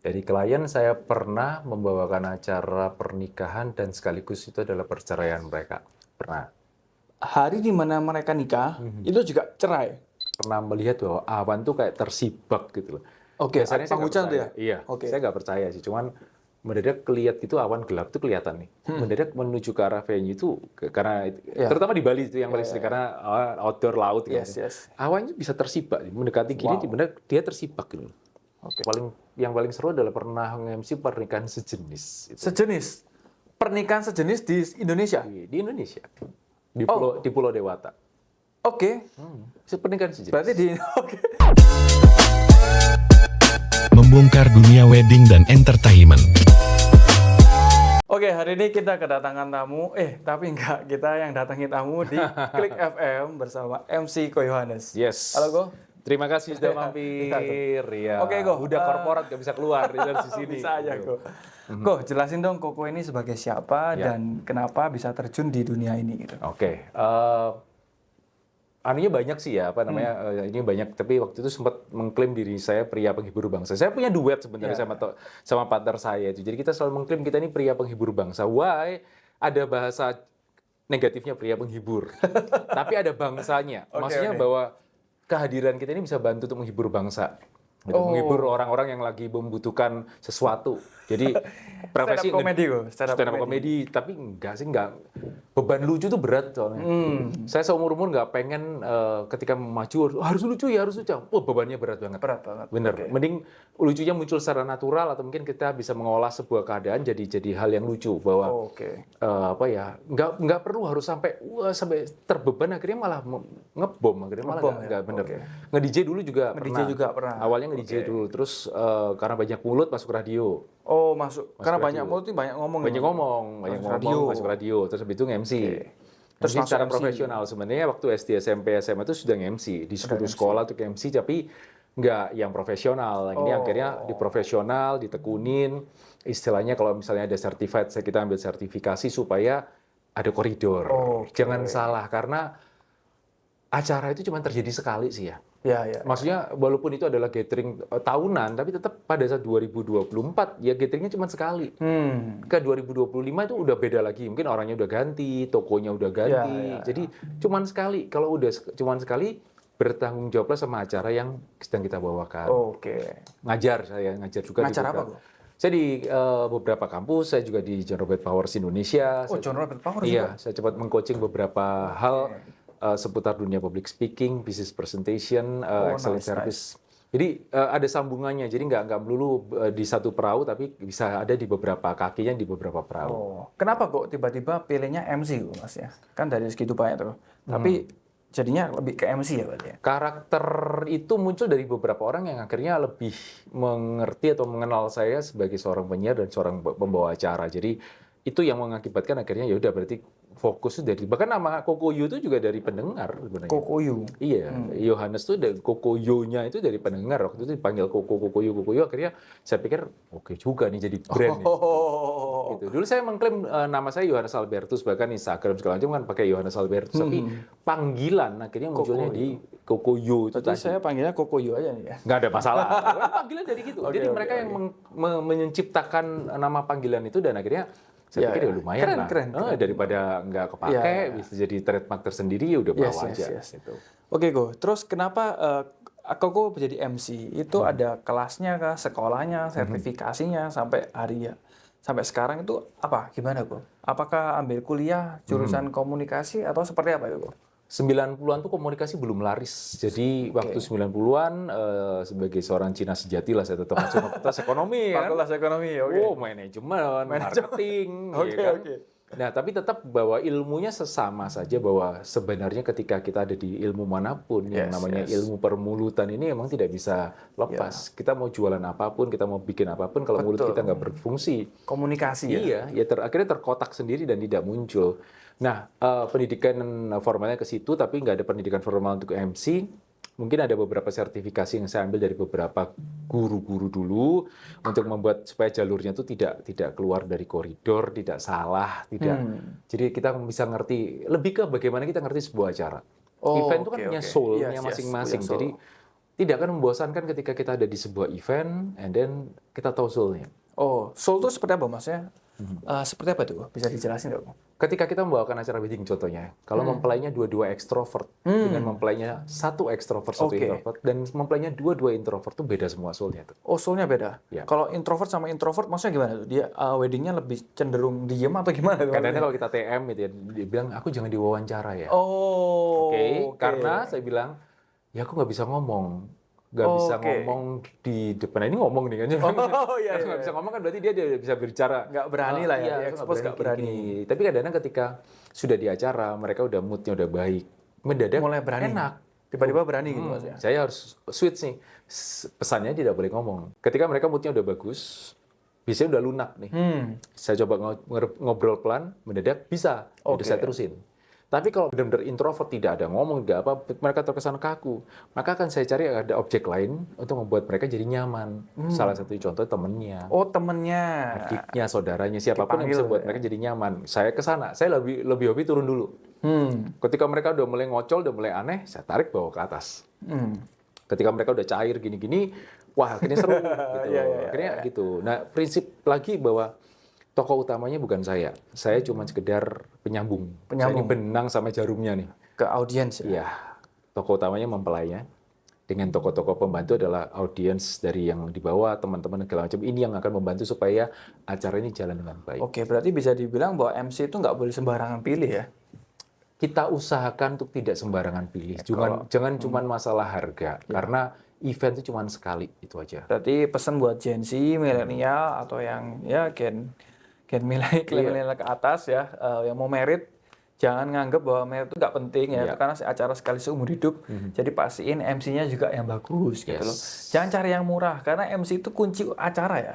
Dari klien saya pernah membawakan acara pernikahan dan sekaligus itu adalah perceraian mereka. Pernah. Hari di mana mereka nikah, itu juga cerai. Pernah melihat bahwa awan tuh kayak tersibak gitu loh. Oke, Biasanya saya nggak hujan tuh percaya. ya? Iya, Oke. saya nggak percaya sih. Cuman mendadak kelihat gitu awan gelap tuh kelihatan nih. Mendadak menuju ke arah venue itu karena Ya. terutama di Bali itu yang paling sering karena outdoor laut gitu. Yes. Awannya bisa tersibak, mendekati gini benar dia tersibak gitu. Oke. Yang paling seru adalah pernah nge-MC pernikahan sejenis. Sejenis. Pernikahan sejenis di Indonesia? Di Indonesia. Di Pulau Dewata. Oke. Pernikahan sejenis. Berarti di... Oke. Membongkar dunia wedding dan entertainment. Oke, hari ini kita kedatangan tamu. Tapi enggak. Kita yang datangi tamu di Klik FM bersama MC Ko Yohanes. Yes. Halo, Ko. Terima kasih sudah mampir. Ya. Oke, Ko. Udah korporat gak bisa keluar dari sini. Bisa aja, Ko. Ko, jelasin dong Koko ini sebagai siapa dan kenapa bisa terjun di dunia ini gitu. Oke. Anunya banyak sih ya, ini banyak. Tapi waktu itu sempat mengklaim diri saya pria penghibur bangsa. Saya punya duet sebenarnya sama partner saya itu. Jadi kita selalu mengklaim kita ini pria penghibur bangsa. Why? Ada bahasa negatifnya pria penghibur. Tapi ada bangsanya. Maksudnya bahwa kehadiran kita ini bisa bantu untuk menghibur bangsa. Menghibur orang-orang yang lagi membutuhkan sesuatu. Jadi profesi stand up komedi, tapi enggak beban lucu tuh berat soalnya. Saya seumur-umur nggak pengen ketika maju harus lucu. Oh, bebannya berat banget. Bener. Okay. Mending lucunya muncul secara natural atau mungkin kita bisa mengolah sebuah keadaan jadi hal yang lucu bahwa nggak perlu harus sampai terbeban akhirnya malah ngebom nggak bener. Nge-DJ dulu juga pernah. Awalnya nge-DJ dulu terus karena banyak mulut masuk radio. Oh, masuk karena banyak mulut itu banyak ngomong. Masuk radio. Terus habis itu nge-MC. Terus secara profesional sebenarnya waktu SD, SMP, SMA itu sudah nge-MC di sekolah tuh nge-MC tapi nggak yang profesional. Ini akhirnya di profesional, ditekunin. Istilahnya kalau misalnya ada certified, kita ambil sertifikasi supaya ada koridor. Jangan salah karena acara itu cuma terjadi sekali sih ya. Maksudnya walaupun itu adalah gathering tahunan, tapi tetap pada saat 2024 ya gatheringnya cuma sekali. Ke 2025 itu udah beda lagi. Mungkin orangnya udah ganti, tokonya udah ganti. Jadi cuma sekali. Kalau udah cuma sekali, bertanggung jawablah sama acara yang sedang kita bawakan. Saya ngajar juga. Ngajar apa, Bu? Saya di beberapa kampus, saya juga di John Robert Powers Indonesia. John Robert Powers juga? Iya, saya cepat mengcoaching beberapa hal seputar dunia public speaking, business presentation, excellent service. Jadi ada sambungannya, jadi nggak melulu di satu perahu, tapi bisa ada di beberapa kakinya di beberapa perahu. Kenapa kok tiba-tiba pilihnya MC, Mas ya? Kan dari segitu banyak tuh. Tapi jadinya lebih ke MC ya berarti ya? Karakter itu muncul dari beberapa orang yang akhirnya lebih mengerti atau mengenal saya sebagai seorang penyiar dan seorang pembawa acara. Jadi itu yang mengakibatkan akhirnya ya udah berarti fokus dari bahkan nama Kokoyo itu juga dari pendengar sebenarnya. Kokoyo. Iya, Yohanes tuh dari Kokoyo-nya itu dari pendengar. Waktu itu dipanggil Kokoyo akhirnya saya pikir oke juga nih jadi brand gitu. Dulu saya mengklaim nama saya Yohanes Albertus, bahkan Instagram segala macam kan pakai Yohanes Albertus, tapi panggilan akhirnya munculnya di Kokoyo itu tadi. Saya panggilnya Kokoyo aja nih ya. Nggak ada masalah. Panggilan dari gitu. Jadi mereka yang menciptakan nama panggilan itu dan akhirnya saya pikir ya lumayan keren. Daripada nggak kepake, bisa jadi trademark tersendiri ya udah bawa aja. Gitu. Oke, Go. Terus kenapa Koko menjadi MC? Itu ada kelasnya kah, sekolahnya, sertifikasinya sampai sampai sekarang itu apa? Gimana, Go? Apakah ambil kuliah jurusan komunikasi atau seperti apa itu, Go? 90-an tuh komunikasi belum laris. Jadi waktu 90-an sebagai seorang Cina sejati lah saya tetap masuk fakultas ekonomi kan. Fakultas ekonomi, manajemen, marketing, kan. Nah, tapi tetap bahwa ilmunya sesama saja bahwa sebenarnya ketika kita ada di ilmu manapun yang namanya ilmu permulutan ini emang tidak bisa lepas. Kita mau jualan apapun, kita mau bikin apapun kalau mulut kita nggak berfungsi. Komunikasi akhirnya terkotak sendiri dan tidak muncul. Nah, pendidikan formalnya ke situ, tapi nggak ada pendidikan formal untuk MC. Mungkin ada beberapa sertifikasi yang saya ambil dari beberapa guru-guru dulu untuk membuat supaya jalurnya itu tidak keluar dari koridor, tidak salah, tidak. Jadi kita bisa ngerti lebih ke bagaimana kita ngerti sebuah acara. Event itu kan punya soul-nya masing-masing. Jadi tidak akan membosankan ketika kita ada di sebuah event, and then kita tahu soul-nya. Oh, soul itu seperti apa maksudnya? Seperti apa tuh? Bisa dijelasin nggak? Ketika kita membawakan acara wedding contohnya, kalau mempelainya dua-dua ekstrovert dengan mempelainya satu ekstrovert, satu introvert, dan mempelainya dua-dua introvert tuh beda semua soul-nya tuh. Oh, soul-nya beda? Ya. Kalau introvert sama introvert maksudnya gimana tuh? Dia wedding-nya lebih cenderung diem atau gimana tuh? Kadang-kadang kalau kita TM gitu ya, dia bilang, aku jangan diwawancara ya. Oh, Oke, karena saya bilang, ya aku nggak bisa ngomong. Nggak bisa ngomong di depan. Nah, ini ngomong nih kan. Oh, iya, Nggak bisa ngomong kan berarti dia bisa bicara. Nggak berani lah ya, Iya, di-expose nggak berani. gini. Tapi kadang-kadang ketika sudah di acara, mereka udah moodnya udah baik. Mendadak Mulai berani. enak. Tiba-tiba berani gitu maksudnya. Saya harus switch nih. Pesannya tidak boleh ngomong. Ketika mereka moodnya udah bagus, biasanya udah lunak nih. Saya coba ngobrol pelan, mendadak bisa. Udah saya terusin. Tapi kalau benar-benar introvert, tidak ada ngomong, tidak apa, mereka terkesan kaku, maka akan saya cari ada objek lain untuk membuat mereka jadi nyaman. Salah satu contoh temennya, Oh, temennya. adiknya, saudaranya, siapapun yang bisa Dipanggil, buat mereka jadi nyaman. Saya ke sana, saya lebih hobi turun dulu. Ketika mereka udah mulai ngocol, udah mulai aneh, saya tarik bawa ke atas. Ketika mereka udah cair gini-gini, wah akhirnya seru. Gitu. Akhirnya gitu. Nah, prinsip lagi bahwa tokoh utamanya bukan saya. Saya cuma sekedar penyambung. Saya ini benang sama jarumnya nih. Ke audiens ya? Iya. Tokoh utamanya mempelainya. Dengan tokoh-tokoh pembantu adalah audiens dari yang di bawah, teman-teman segala macam. Ini yang akan membantu supaya acara ini jalan dengan baik. Oke, berarti bisa dibilang bahwa MC itu nggak boleh sembarangan pilih ya? Kita usahakan untuk tidak sembarangan pilih. Jangan cuma masalah harga. Karena event itu cuma sekali, itu aja. Berarti pesan buat Gen Z, milenial, atau yang ya gen milenial ke atas ya, yang mau merit, jangan nganggep bahwa merit itu nggak penting ya, karena acara sekali seumur hidup. Jadi pastiin MC-nya juga yang bagus gitu loh. Jangan cari yang murah, karena MC itu kunci acara ya.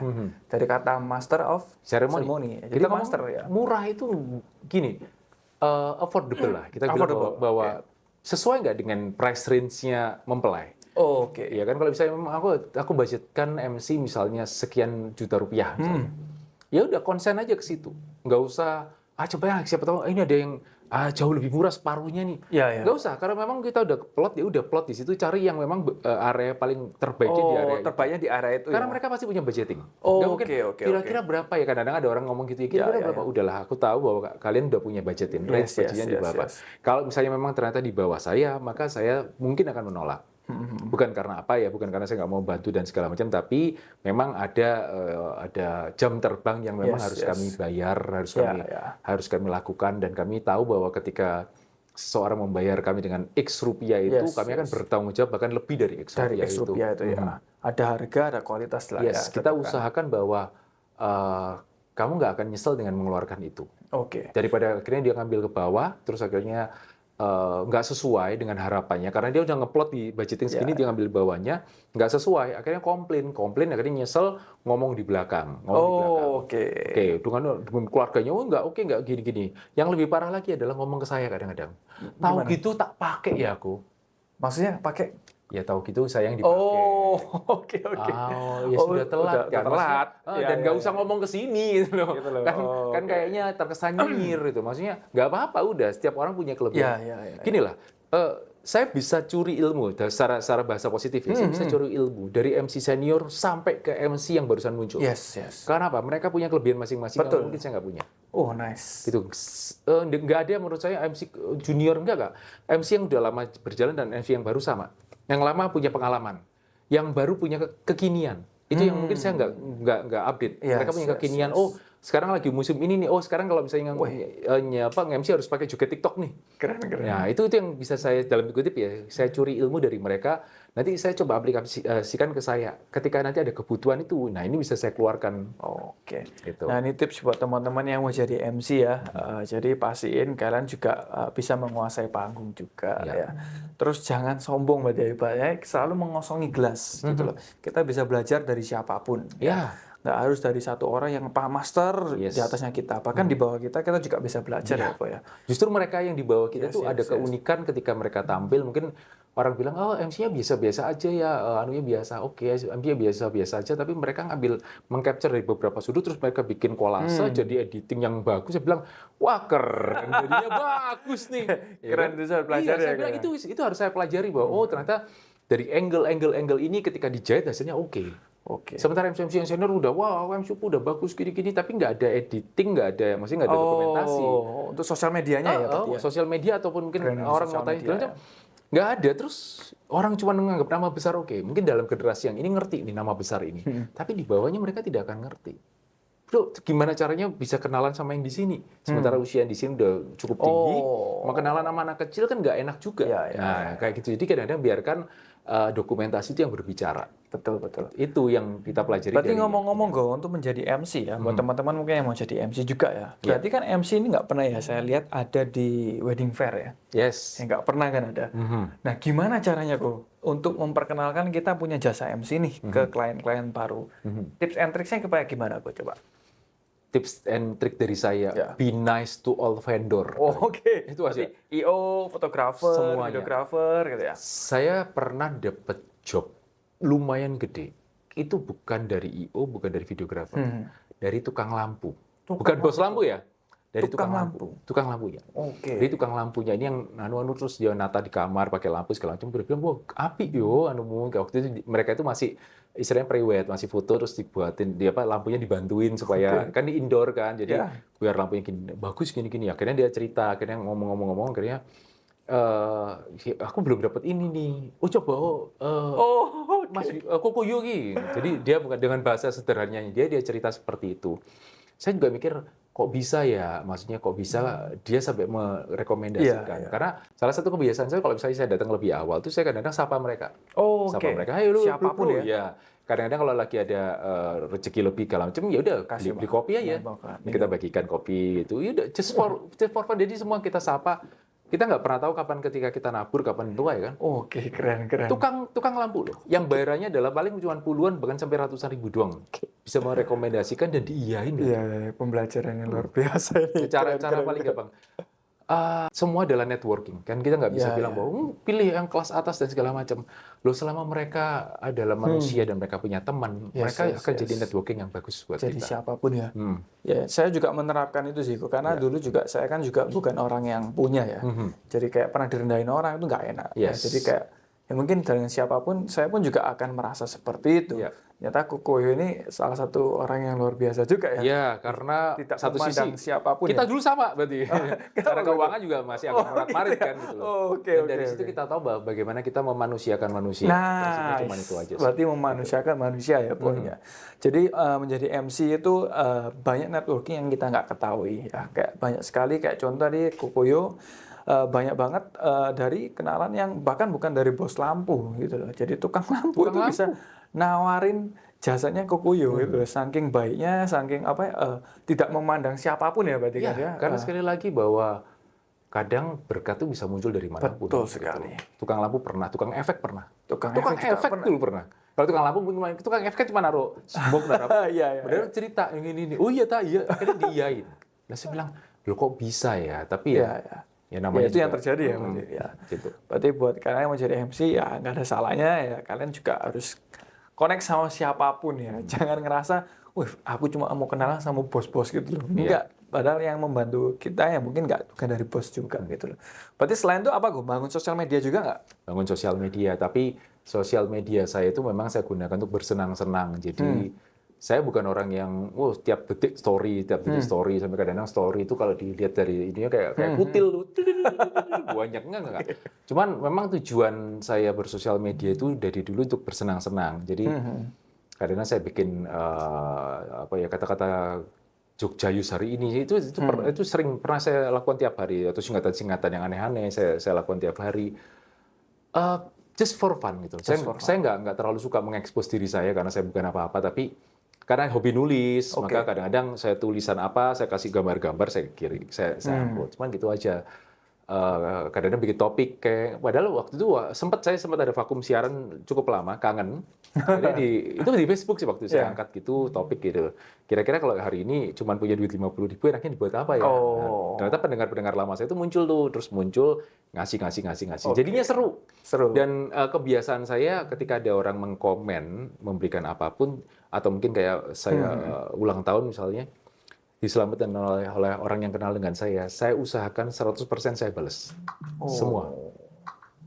Dari kata Master of Ceremony. Jadi Kita master ya. murah itu gini, affordable lah. Kita bilang bahwa sesuai nggak dengan price range-nya mempelai. Oh, oke. Ya kan kalau misalnya aku budgetkan MC misalnya sekian juta rupiah misalnya. Ya udah konsen aja ke situ. Nggak usah coba ya siapa tahu ini ada yang jauh lebih murah separuhnya nih. Iya. Nggak usah karena memang kita udah plot, ya udah plot di situ, cari yang memang area paling terbaiknya di area itu. Terbaiknya di area itu. Karena ya? mereka pasti punya budgeting. Oh, Nggak mungkin kira-kira oke. berapa ya, kadang-kadang ada orang ngomong gitu ya, kira-kira berapa? Udahlah, aku tahu bahwa kalian udah punya budgeting, range budgetnya di bawah. Kalau misalnya memang ternyata di bawah saya, maka saya mungkin akan menolak. Bukan karena apa ya, bukan karena saya nggak mau bantu dan segala macam, tapi memang ada jam terbang yang memang harus kami bayar, harus kami lakukan, dan kami tahu bahwa ketika seseorang membayar kami dengan X rupiah itu, kami akan bertanggung jawab bahkan lebih dari X rupiah itu. Ya. Ada harga, ada kualitas lah ya. Kita usahakan bahwa kamu nggak akan nyesel dengan mengeluarkan itu. Oke. Daripada akhirnya dia ngambil ke bawah, terus akhirnya nggak sesuai dengan harapannya, karena dia udah ngeplot di budgeting segini, dia ngambil bawahnya, nggak sesuai, akhirnya komplain, akhirnya nyesel, ngomong di belakang. Oke, dengan keluarganya, nggak gini-gini. Yang lebih parah lagi adalah ngomong ke saya kadang-kadang. Tahu gitu tak pakai ya aku. Maksudnya pakai? Ya tahu gitu saya yang dipakai. Oke. Ya sudah telat kan. Telat. Dan nggak usah ngomong ke sini gitu loh. Kan kayaknya terkesan nyinyir itu. Maksudnya nggak apa-apa, udah setiap orang punya kelebihan. Gini lah, saya bisa curi ilmu secara bahasa positif ya. Saya bisa curi ilmu dari MC senior sampai ke MC yang barusan muncul. Yes. Karena apa? Mereka punya kelebihan masing-masing yang mungkin saya nggak punya. Oh, nice. Gitu. Nggak ada menurut saya MC junior enggak. MC yang udah lama berjalan dan MC yang baru sama. Yang lama punya pengalaman, yang baru punya kekinian. Itu yang mungkin saya nggak update. Mereka punya kekinian. Oh, sekarang lagi musim ini nih. Oh, sekarang kalau misalnya nge-MC harus pakai juga TikTok nih. Keren. Nah, itu yang bisa saya dalam kutip ya. Saya curi ilmu dari mereka. Nanti saya coba aplikasikan ke saya. Ketika nanti ada kebutuhan itu, nah ini bisa saya keluarkan. Oke. Gitu. Nah, ini tips buat teman-teman yang mau jadi MC ya. Jadi pastiin kalian juga bisa menguasai panggung juga ya. Terus jangan sombong pada hebatnya, selalu mengosongi gelas gitu loh. Kita bisa belajar dari siapapun. Ya. Nggak harus dari satu orang yang master di atasnya kita. Bahkan di bawah kita juga bisa belajar ya, Pak ya. Justru mereka yang di bawah kita tuh ada keunikan ketika mereka tampil. Mungkin orang bilang, oh MC-nya biasa-biasa aja ya, anunya biasa, oke, MC-nya biasa-biasa aja. Tapi mereka meng-capture dari beberapa sudut, terus mereka bikin kolase, jadi editing yang bagus. Saya bilang, wah keren, jadinya bagus nih. Keren, itu saya pelajari. Saya bilang itu harus saya pelajari bahwa, oh ternyata dari angle ini ketika dijahit hasilnya oke. Oke. Sementara MC yang senior udah, wah MC udah bagus gini-gini, tapi nggak ada editing, maksudnya nggak ada dokumentasi. Untuk sosial medianya ya berarti ya? Sosial media ataupun mungkin Branding orang sosial ngotain media, segala macam, nggak ada. Terus orang cuma menganggap nama besar oke. Mungkin dalam generasi yang ini ngerti nih nama besar ini, tapi di bawahnya mereka tidak akan ngerti. Bro, gimana caranya bisa kenalan sama yang di sini? Sementara usia yang di sini udah cukup tinggi, mau kenalan sama anak kecil kan nggak enak juga. Nah, kayak gitu. Jadi kadang-kadang biarkan dokumentasi itu yang berbicara. Betul. Itu yang kita pelajari. Berarti ngomong-ngomong Go, untuk menjadi MC ya, buat teman-teman mungkin yang mau jadi MC juga ya. Berarti kan MC ini nggak pernah ya saya lihat ada di wedding fair ya. Yes. Ya nggak pernah kan ada. Nah, gimana caranya Go untuk memperkenalkan kita punya jasa MC nih ke klien-klien baru? Tips and tricksnya kayak gimana Go coba? Tips and trick dari saya, be nice to all vendor. Oke. Itu aja. IO, fotografer, Semuanya. videografer gitu ya. Saya pernah dapat job lumayan gede. Itu bukan dari IO, bukan dari videografer, dari tukang lampu. Bukan bos lampu ya, dari tukang lampu. Tukang lampunya. Oke. Jadi tukang lampunya ini yang anu terus dia nata di kamar pakai lampu segala macam. Dia bilang, wah api yo, waktu itu mereka itu masih istilahnya pre-wed, masih foto terus dibuatin lampunya dibantuin supaya kan di indoor kan, jadi biar lampunya gini bagus gini. Akhirnya dia cerita, akhirnya ngomong akhirnya aku belum dapat ini nih. Coba Mas Koko Yogi. Jadi dia bukan dengan bahasa sederhananya dia cerita seperti itu. Saya juga mikir kok bisa ya, maksudnya kok bisa dia sampai merekomendasikan. Karena salah satu kebiasaan saya kalau misalnya saya datang lebih awal tuh saya kadang-kadang sapa mereka. Sapa mereka, "Hai lu, siapapun bro." Ya. Kadang-kadang kalau lagi ada rezeki lebih segala macam ya udah beli kopi aja. Kita bagikan kopi gitu. Ya udah just for fun. Jadi semua kita sapa. Kita nggak pernah tahu kapan ketika kita nabur, kapan tua ya kan. Oke, keren. Tukang lampu loh. Yang bayarannya adalah paling cuma puluhan bahkan sampai ratusan ribu doang. Bisa merekomendasikan dan diiyain. Iya, pembelajaran yang luar biasa ini. Cara paling gampang. Semua adalah networking. Kan kita nggak bisa bilang bahwa pilih yang kelas atas dan segala macam. Loh, selama mereka adalah manusia dan mereka punya teman, mereka akan jadi networking yang bagus buat jadi kita. siapapun ya. Ya, saya juga menerapkan itu sih, karena dulu juga saya kan juga bukan orang yang punya ya. Jadi kayak pernah direndahin orang itu nggak enak. Ya, jadi kayak ya mungkin dengan siapapun saya pun juga akan merasa seperti itu. Ternyata Kokoyo ini salah satu orang yang luar biasa juga ya. Iya, karena tidak satu sisi siapapun kita ya. dulu sama berarti. Cara keuangan juga masih agak morat-marit kan gitu loh. Dan dari situ kita tahu bagaimana kita memanusiakan manusia. Nah, cuma itu aja. Berarti memanusiakan manusia ya poinnya. Jadi menjadi MC itu banyak networking yang kita nggak ketahui ya. Kayak banyak sekali kayak contoh di Kokoyo banyak banget dari kenalan yang bahkan bukan dari bos lampu gitu loh. Jadi tukang lampu itu bisa nawarin jasanya Kokoyo gitu. Saking baiknya, saking tidak memandang siapapun ya berarti kan ya. Karena sekali lagi bahwa kadang berkat itu bisa muncul dari manapun. Betul sekali. Tukang lampu pernah, tukang efek pernah. Tukang efek dulu pernah. Kalau tukang lampu, tukang efek cuma naruh smoke, naruh apa. Padahal cerita yang ini. Oh iya, iya. Akhirnya diiyain. Nah saya bilang, loh kok bisa ya? Tapi ya namanya itu juga, yang terjadi ya. Gitu. Berarti buat kalian yang mau jadi MC ya nggak ada salahnya ya. Kalian juga harus connect sama siapapun ya. Jangan ngerasa, wih aku cuma mau kenalan sama bos-bos gitu loh. Enggak. Padahal yang membantu kita ya mungkin bukan dari bos juga gitu loh. Berarti selain itu apa gue bangun sosial media juga nggak? Bangun sosial media, tapi sosial media saya itu memang saya gunakan untuk bersenang-senang. Jadi saya bukan orang yang tiap detik story sampai kadang-kadang story itu kalau dilihat dari ininya kayak kutil banyak enggak. Cuman memang tujuan saya bersosial media itu dari dulu untuk bersenang-senang. Jadi kadang-kadang saya bikin kata-kata Jogjayus hari ini itu sering pernah saya lakukan tiap hari atau singkatan-singkatan yang aneh-aneh saya lakukan tiap hari. Just for fun gitu. Saya nggak terlalu suka mengekspos diri saya karena saya bukan apa-apa, tapi karena hobi nulis, maka kadang-kadang saya tulisan saya kasih gambar-gambar, saya upload. Cuman gitu aja. Kadang-kadang bikin topik padahal waktu itu saya sempat ada vakum siaran cukup lama, kangen. Jadi itu di Facebook sih waktu saya angkat gitu topik gitu. Kira-kira kalau hari ini cuma punya duit 50.000 enaknya dibuat apa ya? Nah, ternyata pendengar-pendengar lama saya itu muncul ngasih. Jadinya seru. Dan kebiasaan saya ketika ada orang mengkomen, memberikan apapun atau mungkin kayak saya ulang tahun misalnya diselamatkan oleh orang yang kenal dengan saya usahakan 100% saya balas. Semua.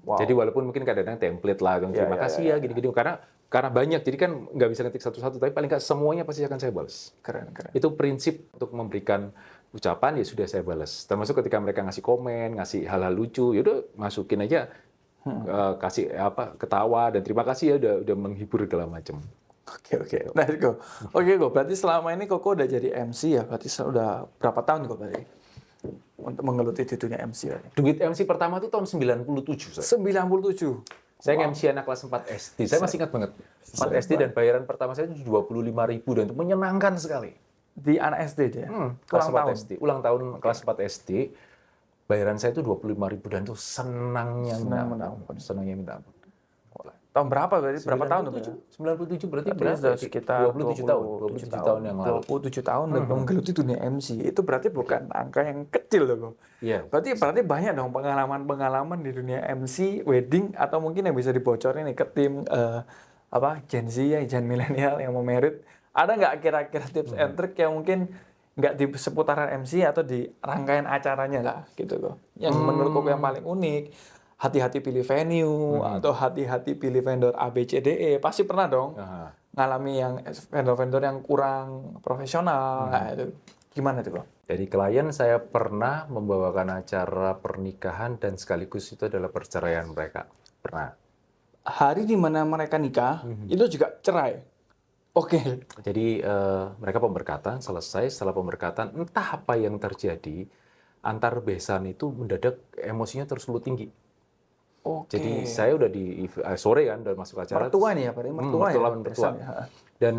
Wow. Jadi walaupun mungkin kadang-kadang template lah, terima kasih ya gini-gini, karena banyak, jadi kan nggak bisa ngetik satu-satu, tapi paling nggak semuanya pasti akan saya balas. Keren. Itu prinsip untuk memberikan ucapan, ya sudah saya balas. Termasuk ketika mereka ngasih komen, ngasih hal-hal lucu, ya udah masukin aja, kasih ketawa dan terima kasih ya udah menghibur segala macam. Oke. Nah, Kok. Berarti selama ini Koko udah jadi MC ya? Berarti sudah berapa tahun kok berarti? Untuk menggeluti di dunia MC berarti? Duit MC pertama itu tahun 97, saya. 97. Saya MC anak kelas 4 SD. Saya masih ingat banget. 4 SD dan bayaran pertama saya itu 25.000 dan itu menyenangkan sekali. Di anak SD dia? Kelas Ulang 4 tahun? SD. Ulang tahun kelas 4 SD. Bayaran saya itu 25.000 dan itu senangnya minta ampun. Tahun berapa berarti? Berapa tahun tuh? 97 berarti Sudah sekitar 27 tahun. 27 tahun yang lalu. 27 tahun dan menggeluti dunia MC. Itu berarti bukan angka yang kecil loh, Kok. Iya. Berarti banyak dong pengalaman di dunia MC, wedding, atau mungkin yang bisa dibocorin nih ke tim Gen Z ya, Gen milenial yang mau merit. Ada nggak kira-kira tips and trick yang mungkin nggak di seputaran MC atau di rangkaian acaranya lah gitu kok. Yang menurut Koko yang paling unik, hati-hati pilih venue atau hati-hati pilih vendor ABCDE. Pasti pernah dong ngalami yang vendor-vendor yang kurang profesional. Nah, itu gimana tuh kok? Dari klien saya pernah membawakan acara pernikahan dan sekaligus itu adalah perceraian mereka. Pernah. Hari di mana mereka nikah, itu juga cerai. Oke. Jadi mereka pemberkatan, selesai. Setelah pemberkatan, entah apa yang terjadi, antar besan itu mendadak emosinya terus tinggi. Oke. Jadi saya udah di sore kan, udah masuk acara. Mertua nih ya, Pak? Mertua. Dan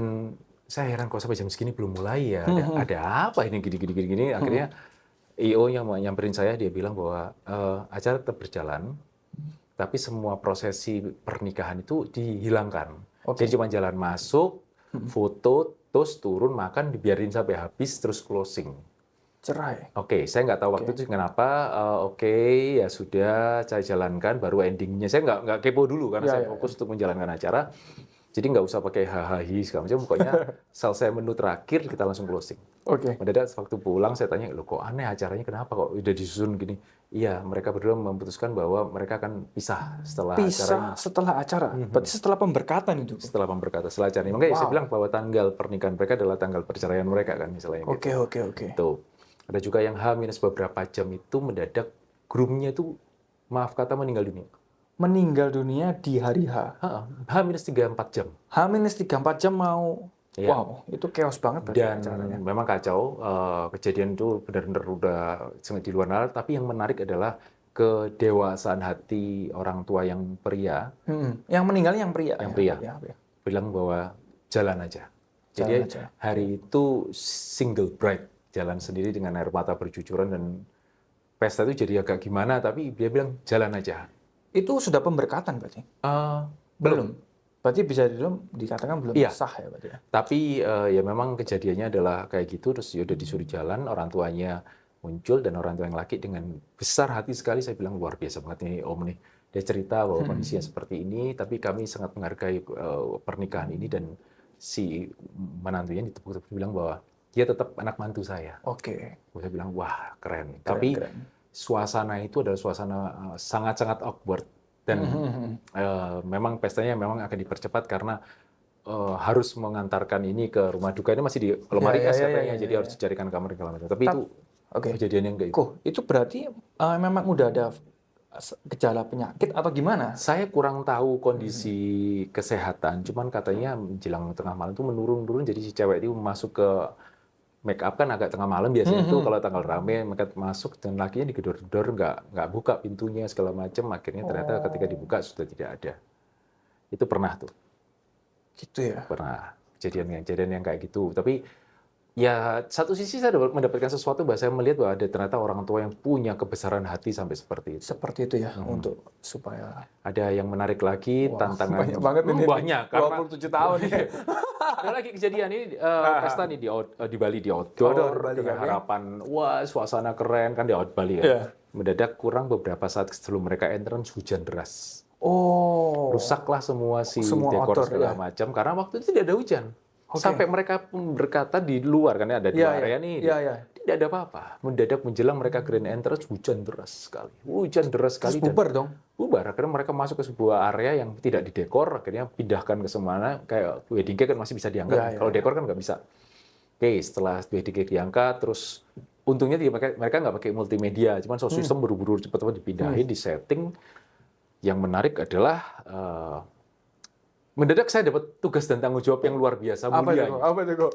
saya heran kok sampai jam segini belum mulai ya. Ada apa ini gini. Akhirnya IO yang nyamperin saya, dia bilang bahwa acara tetap berjalan, tapi semua prosesi pernikahan itu dihilangkan. Jadi cuma jalan masuk, foto, terus turun, makan, dibiarin sampai habis, terus closing. Cerai. Oke, saya nggak tahu waktu itu kenapa. Ya sudah, saya jalankan. Baru endingnya saya nggak kepo dulu karena saya fokus untuk menjalankan acara. Jadi nggak usah pakai hahaha segala macam. Pokoknya selesai menu terakhir kita langsung closing. Oke. Mendadak waktu pulang saya tanya, loh kok aneh acaranya kenapa kok udah disusun gini? Iya, mereka berdua memutuskan bahwa mereka akan pisah setelah acara. Setelah acara. Berarti setelah pemberkatan itu. Setelah pemberkatan, setelah acara ini. Makanya saya bilang bahwa tanggal pernikahan mereka adalah tanggal perceraian mereka kan misalnya. Oke. Tuh. Ada juga yang H- beberapa jam itu mendadak groomnya itu maaf kata meninggal dunia. Meninggal dunia di hari H. H-3-4 jam. H-3-4 jam mau. Iya. Wow, itu chaos banget Dan acaranya. memang kacau. Kejadian itu benar-benar udah sangat di luar nalar. Tapi yang menarik adalah kedewasaan hati orang tua yang pria. Yang meninggal yang pria. Yang pria. Bilang bahwa jalan aja. Jadi hari itu single bride. Jalan sendiri dengan air mata bercucuran dan pesta itu jadi agak gimana, tapi dia bilang jalan aja. Itu sudah pemberkatan berarti? Belum. Berarti bisa dikatakan belum sah ya berarti ya? Tapi ya memang kejadiannya adalah kayak gitu, terus ya udah disuruh jalan, orang tuanya muncul dan orang tua yang laki dengan besar hati sekali, saya bilang luar biasa banget nih Om nih. Dia cerita bahwa kondisinya seperti ini, tapi kami sangat menghargai pernikahan ini dan si menantunya ditepuk-tepuk bilang bahwa dia tetap anak mantu saya. Oke. Saya bilang, wah keren. Tapi suasana itu adalah suasana sangat-sangat awkward. Dan memang pestanya memang akan dipercepat karena harus mengantarkan ini ke rumah duka. Ini masih di lemari SPP-nya, jadi harus dicarikan kamar segala macam. Tapi itu kejadian yang kayak gitu. Itu berarti memang udah ada gejala penyakit atau gimana? Saya kurang tahu kondisi kesehatan. Cuman katanya menjelang tengah malam itu menurun-turun. Jadi si cewek itu masuk ke make up kan agak tengah malam biasanya tuh kalau tanggal rame mereka masuk dan lakinya digedor-gedor nggak buka pintunya segala macam, akhirnya ternyata ketika dibuka sudah tidak ada. Itu pernah tuh. Gitu ya. Pernah kejadian yang kayak gitu. Tapi ya satu sisi saya mendapatkan sesuatu bahwa saya melihat bahwa ada ternyata orang tua yang punya kebesaran hati sampai seperti itu. Seperti itu ya untuk supaya ada yang menarik lagi tantangan banyak banget ini. Banyak karena 27 tahun nih. Ada lagi kejadian ini pesta nih di Bali di outdoor Bali, dengan harapan wah suasana keren kan di Bali ya. Mendadak kurang beberapa saat sebelum mereka entrance hujan deras. Rusaklah semua dekor segala macam karena waktu itu tidak ada hujan. Sampai mereka berkata di luar kan ada dua area nih. tidak ada apa-apa. Mendadak menjelang mereka grand entrance, hujan deras sekali. Hujan deras sekali. Terus bubar dong? Bubar. Akhirnya mereka masuk ke sebuah area yang tidak didekor, akhirnya pindahkan ke semana, kayak wedding cake kan masih bisa diangkat. Kalau dekor kan nggak bisa. Oke, setelah wedding cake diangkat, terus untungnya mereka nggak pakai multimedia, cuman sound system buru-buru cepat-cepat dipindahin, disetting. Yang menarik adalah mendadak saya dapat tugas dan tanggung jawab yang luar biasa mulia. Apa itu kok?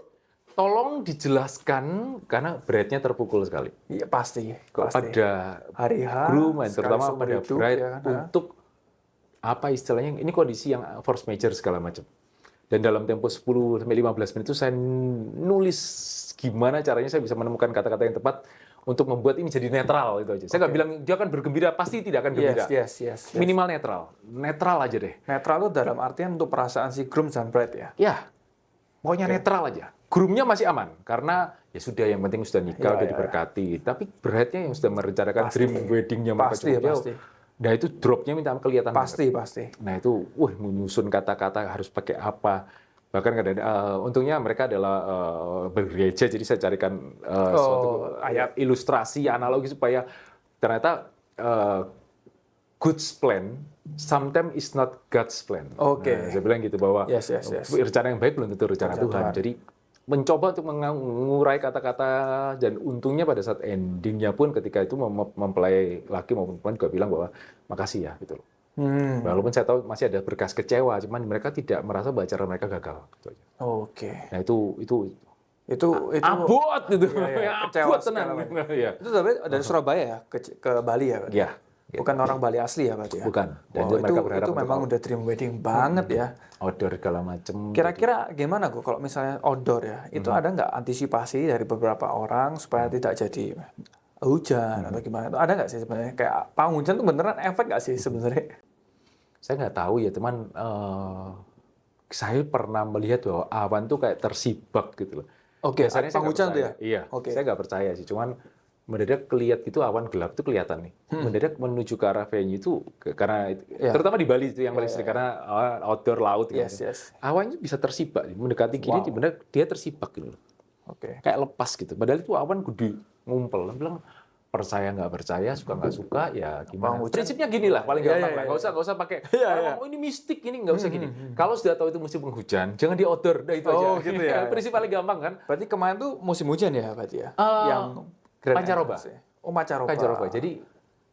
Tolong dijelaskan karena bride-nya terpukul sekali. Iya pasti. Pada Hari H, groom, terutama sekali pada seumur hidup, bride ya kan? untuk apa istilahnya, ini kondisi yang force major segala macam. Dan dalam tempo 10-15 menit itu saya nulis gimana caranya saya bisa menemukan kata-kata yang tepat untuk membuat ini jadi netral, itu aja. Saya nggak bilang dia akan bergembira, pasti tidak akan gembira. Yes. Minimal netral aja deh. Netral itu dalam artian untuk perasaan si groom dan bride ya. Ya, pokoknya netral aja. Groomnya masih aman karena ya sudah, yang penting sudah nikah, udah diberkati. Tapi bride-nya yang sudah merencanakan dream wedding-nya Pasti. Nah itu drop-nya minta kelihatan. Pasti. Nah itu, menyusun kata-kata harus pakai apa. Bahkan untungnya mereka adalah bergereja, jadi saya carikan suatu ayat ilustrasi, analogi supaya ternyata God's plan sometimes is not God's plan. Oke. Nah, saya bilang gitu bahwa Yes. rencana yang baik belum tentu rencana Tuhan. Jadi mencoba untuk mengurai kata-kata, dan untungnya pada saat endingnya pun ketika itu mempelai laki maupun perempuan juga bilang bahwa makasih ya gitu loh. Walaupun saya tahu masih ada berkas kecewa, cuman mereka tidak merasa bahwa acara mereka gagal. Gitu aja. Oke. Nah itu abot gitu, Kecewa abot tenang. Ya. Itu tapi dari Surabaya ya ke Bali ya? Berarti? Ya. Bukan orang Bali asli ya berarti ya? Bukan. Dan Wow, mereka itu memang udah dream wedding banget ya. outdoor segala macam. Kira-kira gimana kalau misalnya outdoor ya? Itu ada nggak antisipasi dari beberapa orang supaya tidak jadi hujan atau gimana? Itu ada nggak sih sebenarnya? Kayak panggung hujan itu beneran efek nggak sih sebenarnya? Saya nggak tahu ya, teman. Saya pernah melihat bahwa awan tuh kayak tersibak gitu loh. Oke, Biasanya saya panggung nggak hujan tuh ya? percaya. Iya, Oke. saya nggak percaya sih. Cuman mendadak kelihat gitu, awan gelap itu kelihatan nih. Mendadak menuju ke arah venue itu, karena terutama di Bali itu yang paling sering, karena outdoor laut gitu. Yes. Awannya bisa tersibak, mendekati gini, benar dia tersibak gitu loh. Oke. Kayak lepas gitu. Padahal itu awan gede, ngumpel. Dia bilang percaya nggak percaya, suka nggak suka, ya gimana. Prinsipnya gini lah, paling gampang lah. Nggak usah pakai, oh ini mistik, ini nggak usah gini. Kalau sudah tahu itu musim penghujan, jangan di outdoor, itu aja. Oh gitu ya. Prinsip paling gampang kan. Berarti kemarin tuh musim hujan ya berarti ya? Yang Pancaroba. Oh, Pancaroba. Jadi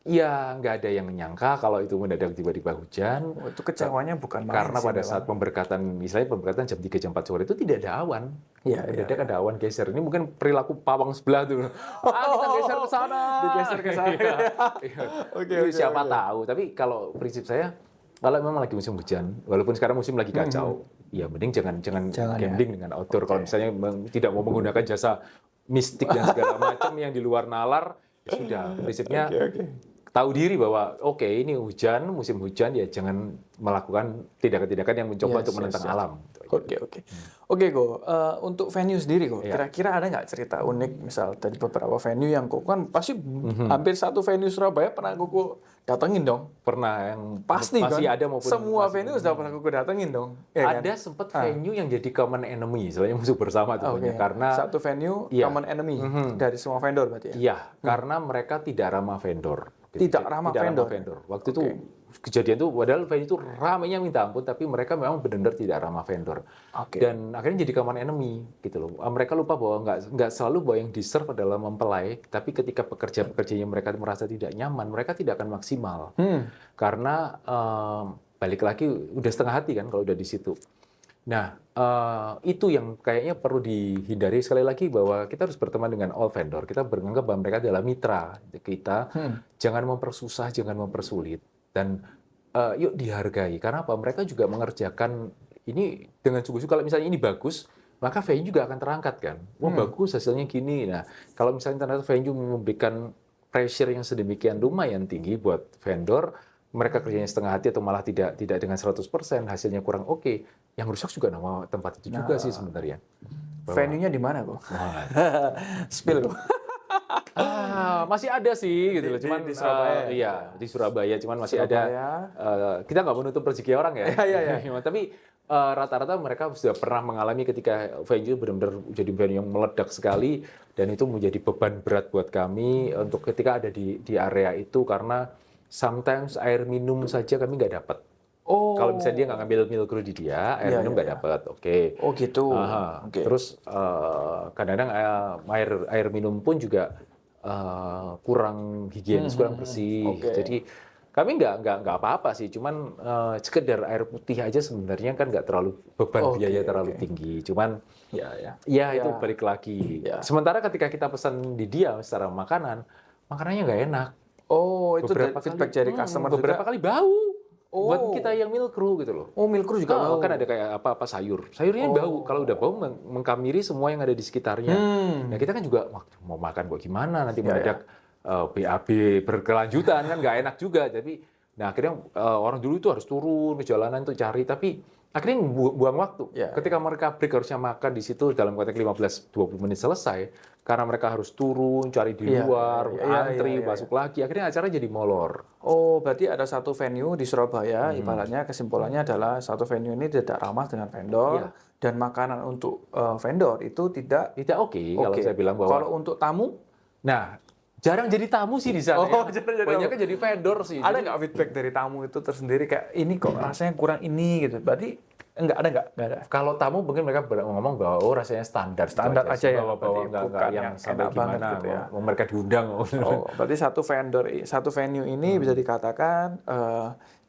ya nggak ada yang menyangka kalau itu mendadak tiba-tiba hujan. Oh, itu kecewanya bukan main Karena sih, pada memang. saat pemberkatan, misalnya pemberkatan jam 3 jam 4 sore itu tidak ada awan. Iya, Mendadak ada awan geser. Ini mungkin perilaku pawang sebelah tuh. Kita geser ke sana. Digeser ke sana. Oke, siapa tahu. Tapi kalau prinsip saya, kalau memang lagi musim hujan, walaupun sekarang musim lagi kacau, ya mending jangan gambling dengan outdoor. Kalau misalnya tidak mau menggunakan jasa mistik dan segala macam yang di luar nalar, ya sudah. Prinsipnya tahu diri bahwa ini hujan, musim hujan, ya jangan melakukan tindakan-tindakan yang mencoba untuk menentang alam. Oke, Go. Untuk venue sendiri, Go. Kira-kira ada nggak cerita unik, misal dari beberapa venue yang Go kan pasti hampir satu venue Surabaya pernah Go datengin dong? Pernah, yang Pasti masih kan? ada maupun semua masih venue sudah pernah Go datengin dong? Ya, ada kan? sempat venue yang jadi common enemy, soalnya musuh bersama tuh banyak. Karena satu venue common enemy dari semua vendor berarti ya? Iya, karena mereka tidak ramah vendor. Tidak ramah vendor. Waktu itu kejadian itu, padahal venue itu ramainya minta ampun, tapi mereka memang benar-benar tidak ramah vendor. Dan akhirnya jadi common enemy gitu loh. Mereka lupa bahwa nggak selalu bahwa yang deserve adalah mempelai, tapi ketika pekerja-pekerjanya mereka merasa tidak nyaman, mereka tidak akan maksimal. Karena balik lagi udah setengah hati kan kalau udah di situ. Nah, itu yang kayaknya perlu dihindari. Sekali lagi bahwa kita harus berteman dengan all vendor. Kita menganggap bahwa mereka adalah mitra kita. Jangan mempersusah, jangan mempersulit. Dan yuk dihargai. Karena apa? Mereka juga mengerjakan ini dengan sungguh-sungguh. Kalau misalnya ini bagus, maka venue juga akan terangkat kan. Wah bagus hasilnya gini. Nah, kalau misalnya ternyata venue memberikan pressure yang sedemikian lumayan tinggi buat vendor, mereka kerjanya setengah hati atau malah tidak dengan 100%, hasilnya kurang oke. Yang rusak juga nama tempat itu juga sih sebenarnya. Venue-nya di mana, Go? Spill, Go. Masih ada sih gitu loh, cuman di Surabaya. Iya, di Surabaya, cuman masih ada. Kita nggak menutup rezeki orang ya. Iya. Tapi rata-rata mereka sudah pernah mengalami ketika venue benar-benar jadi venue yang meledak sekali dan itu menjadi beban berat buat kami untuk ketika ada di area itu karena sometimes air minum saja kami nggak dapat. Oh. Kalau misalnya dia nggak ngambil milk brew di dia, air minum nggak dapat. Oke. Oh gitu. Aha. Oke. Terus kadang-kadang air minum pun juga kurang higienis, kurang bersih. Oke. Jadi kami nggak apa-apa sih, cuman sekedar air putih aja sebenarnya kan nggak terlalu beban biaya terlalu tinggi. Cuman ya itu balik lagi. Ya. Sementara ketika kita pesan di dia secara makanannya nggak enak. Oh, itu feedback dari customer beberapa juga. kali bau. Oh. Buat kita yang milk brew gitu loh. Oh, milk brew juga bau. Kan ada kayak apa sayurnya bau. Kalau udah bau mengkamiri semua yang ada di sekitarnya. Nah kita kan juga mau makan kok gimana nanti mendadak BAB berkelanjutan kan nggak enak juga. Jadi nah akhirnya orang dulu itu harus turun ke jalanan untuk cari, tapi akhirnya buang waktu. Ketika mereka break harusnya makan di situ dalam konteks 15-20 menit selesai, karena mereka harus turun cari di luar, antri, masuk lagi, akhirnya acara jadi molor. Oh, berarti ada satu venue di Surabaya, ibaratnya kesimpulannya adalah satu venue ini tidak ramah dengan vendor dan makanan untuk vendor itu tidak oke. Kalau saya bilang bahwa kalau untuk tamu, nah jarang jadi tamu sih di sana. Banyak kan jadi vendor sih. Ada nggak feedback dari tamu itu tersendiri kayak ini kok rasanya kurang ini gitu? Berarti nggak ada. Kalau tamu mungkin mereka ngomong bahwa rasanya standar aja ya, bahwa nggak yang sampai gimana gitu ya. Mereka diundang. Oh, berarti satu venue ini bisa dikatakan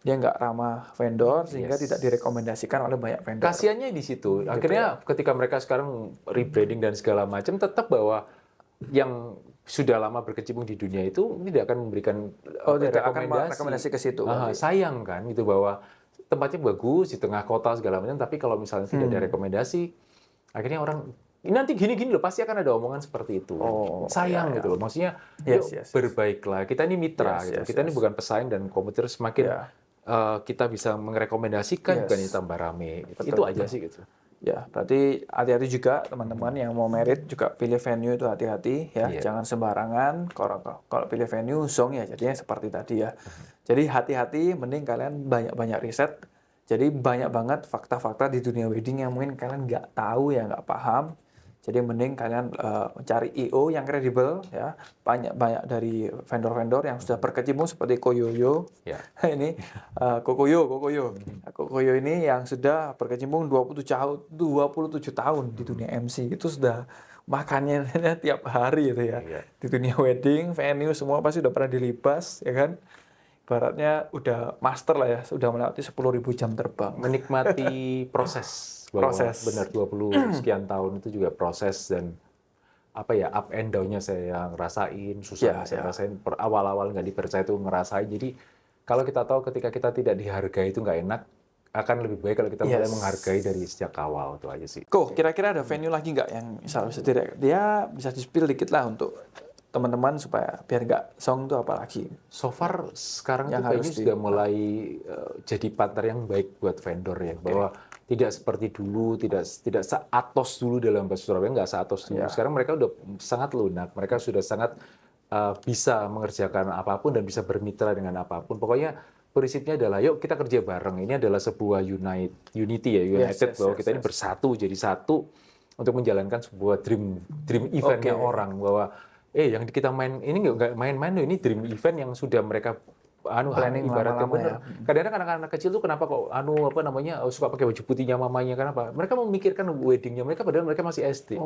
dia nggak ramah vendor sehingga tidak direkomendasikan oleh banyak vendor. Kasiannya di situ. Akhirnya ketika mereka sekarang rebranding dan segala macam, tetap bahwa yang sudah lama berkecimpung di dunia itu tidak akan memberikan rekomendasi ke situ. Sayang kan itu bahwa tempatnya bagus di tengah kota segala macam, tapi kalau misalnya tidak ada rekomendasi, akhirnya orang ini nanti gini-gini loh, pasti akan ada omongan seperti itu. Sayang gitu loh, maksudnya berbaiklah. Kita ini mitra, gitu. Kita ini bukan pesaing dan kompetitor. Semakin kita bisa merekomendasikan, bukan tambah rame. Itu aja sih gitu. Ya, berarti hati-hati juga teman-teman yang mau merit juga pilih venue itu hati-hati ya, jangan sembarangan. Kalau pilih venue zong ya jadinya seperti tadi ya. Jadi hati-hati, mending kalian banyak-banyak riset. Jadi banyak banget fakta-fakta di dunia wedding yang mungkin kalian nggak tahu ya, nggak paham. Jadi mending kalian mencari I.O. yang kredibel ya. Banyak dari vendor-vendor yang sudah berkecimpung seperti Koyoyo. Ini Kokoyo ini yang sudah berkecimpung 27 tahun di dunia MC. Itu sudah makannya tiap hari gitu ya. Di dunia wedding, venue semua pasti udah pernah dilibas ya kan. Ibaratnya udah master lah ya, sudah melewati 10.000 jam terbang. Menikmati proses. Benar 20 sekian tahun itu juga proses dan up and down-nya saya ngerasain, susah saya rasain, awal-awal nggak dipercaya itu ngerasain. Jadi kalau kita tahu ketika kita tidak dihargai itu nggak enak, akan lebih baik kalau kita mulai menghargai dari sejak awal, itu aja sih. Kira-kira ada venue lagi nggak yang misalnya dia bisa di-spill dikit lah untuk teman-teman supaya biar nggak song itu apalagi. So far sekarang tuh venue sudah mulai jadi partner yang baik buat vendor ya, bahwa tidak seperti dulu, tidak seatos dulu dalam bahasa Surabaya, nggak seatos dulu. Sekarang mereka udah sangat lunak, mereka sudah sangat bisa mengerjakan apapun dan bisa bermitra dengan apapun. Pokoknya prinsipnya adalah yuk kita kerja bareng. Ini adalah sebuah unity ya, united bahwa kita ini bersatu jadi satu untuk menjalankan sebuah dream eventnya orang, bahwa yang kita main ini nggak main-main loh, ini dream event yang sudah mereka planning ibaratnya bener. Kadang-kadang anak-anak kecil tuh kenapa kok suka pakai baju putihnya mamanya, kenapa? Mereka memikirkan weddingnya mereka padahal mereka masih SD.